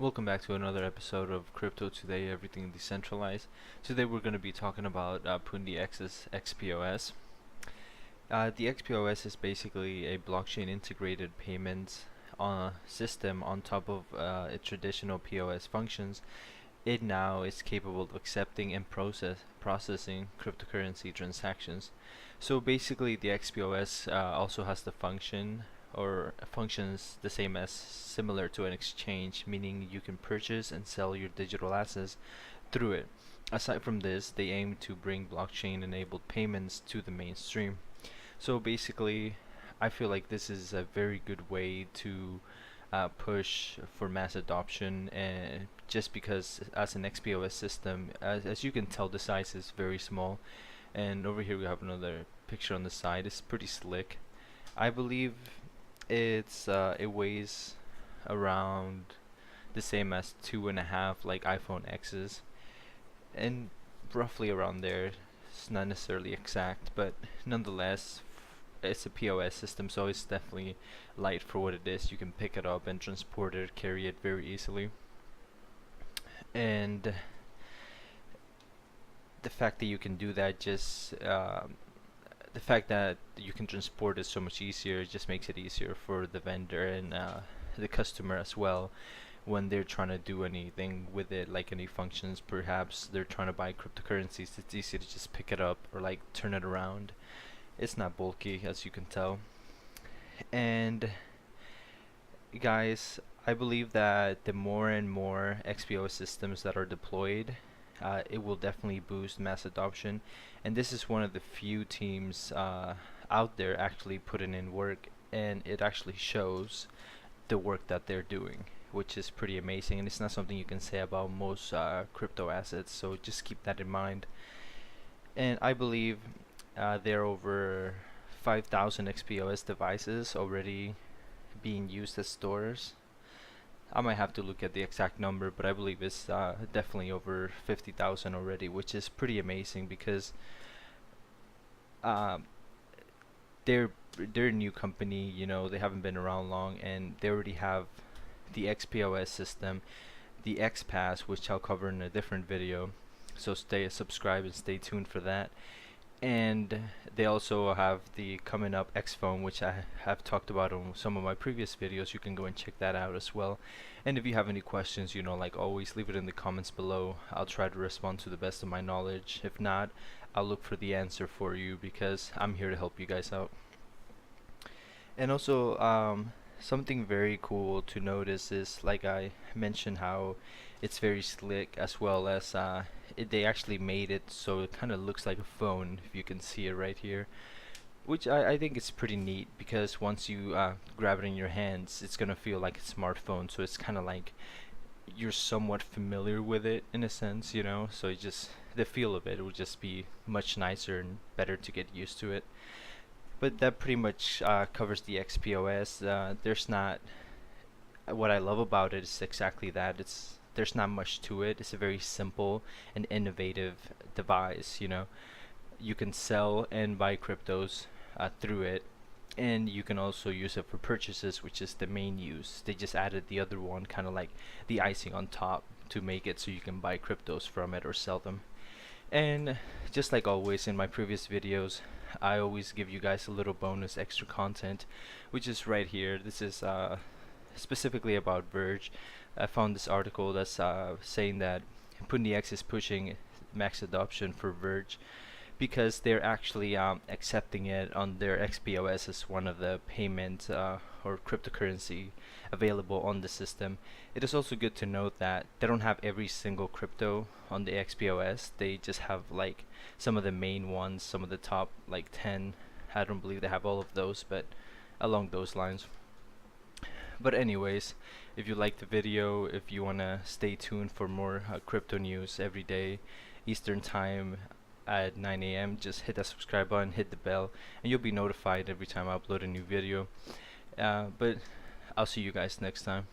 Welcome back to another episode of Crypto Today, Everything Decentralized. Today we're going to be talking about Pundi X's xPos. The xPos is basically a blockchain integrated payments system on top of its traditional POS functions. It now is capable of accepting and processing cryptocurrency transactions. So basically the xPos also has the function or functions the same as similar to an exchange, meaning you can purchase and sell your digital assets through it. Aside from this, they aim to bring blockchain enabled payments to the mainstream. So basically, I feel like this is a very good way to push for mass adoption, and just because as an xPos system, as you can tell, the size is very small. And over here we have another picture on the side. It's pretty slick. I believe it weighs around the same as 2.5 like iPhone X's, and roughly around there. It's not necessarily exact, but nonetheless, it's a POS system, so it's definitely light for what it is. You can pick it up and transport it, carry it very easily. And the fact that you can do that just the fact that you can transport it so much easier just makes it easier for the vendor and the customer as well when they're trying to do anything with it, like any functions. Perhaps they're trying to buy cryptocurrencies. It's easy to just pick it up or like turn it around. It's not bulky, as you can tell. And guys, I believe that the more and more XPO systems that are deployed, it will definitely boost mass adoption. And this is one of the few teams out there actually putting in work, and it actually shows the work that they're doing, which is pretty amazing. And it's not something you can say about most crypto assets, so just keep that in mind. And I believe there are over 5,000 XPOS devices already being used as stores. I might have to look at the exact number, but I believe it's definitely over 50,000 already, which is pretty amazing because uh, they're a new company. You know, they haven't been around long, and they already have the XPOS system, the xPos, which I'll cover in a different video. So stay subscribed and stay tuned for that. And they also have the coming up X phone, which I have talked about on some of my previous videos. You can go and check that out as well. And if you have any questions, you know, like always, leave it in the comments below. I'll try to respond to the best of my knowledge. If not, I'll look for the answer for you, because I'm here to help you guys out. And also, something very cool to notice is, like I mentioned, how it's very slick, as well as they actually made it so it kind of looks like a phone, if you can see it right here, which I think is pretty neat, because once you grab it in your hands, it's gonna feel like a smartphone. So it's kind of like you're somewhat familiar with it in a sense, you know. So it just, the feel of it will just be much nicer and better to get used to it. But that pretty much covers the xPos. There's not, what I love about it is exactly that. There's not much to it. It's a very simple and innovative device. You know, you can sell and buy cryptos through it, and you can also use it for purchases, which is the main use. They just added the other one, kind of like the icing on top, to make it so you can buy cryptos from it or sell them. And just like always in my previous videos, I always give you guys a little bonus extra content, which is right here. This is specifically about Verge. I found this article that's saying that Pundi X is pushing max adoption for Verge, because they're actually accepting it on their xPos as one of the payment or cryptocurrency available on the system. It is also good to note that they don't have every single crypto on the xPos. They just have like some of the main ones, some of the top like 10. I don't believe they have all of those, but along those lines. But anyways, if you liked the video, if you want to stay tuned for more crypto news every day Eastern time at 9 a.m., just hit that subscribe button, hit the bell, and you'll be notified every time I upload a new video. But I'll see you guys next time.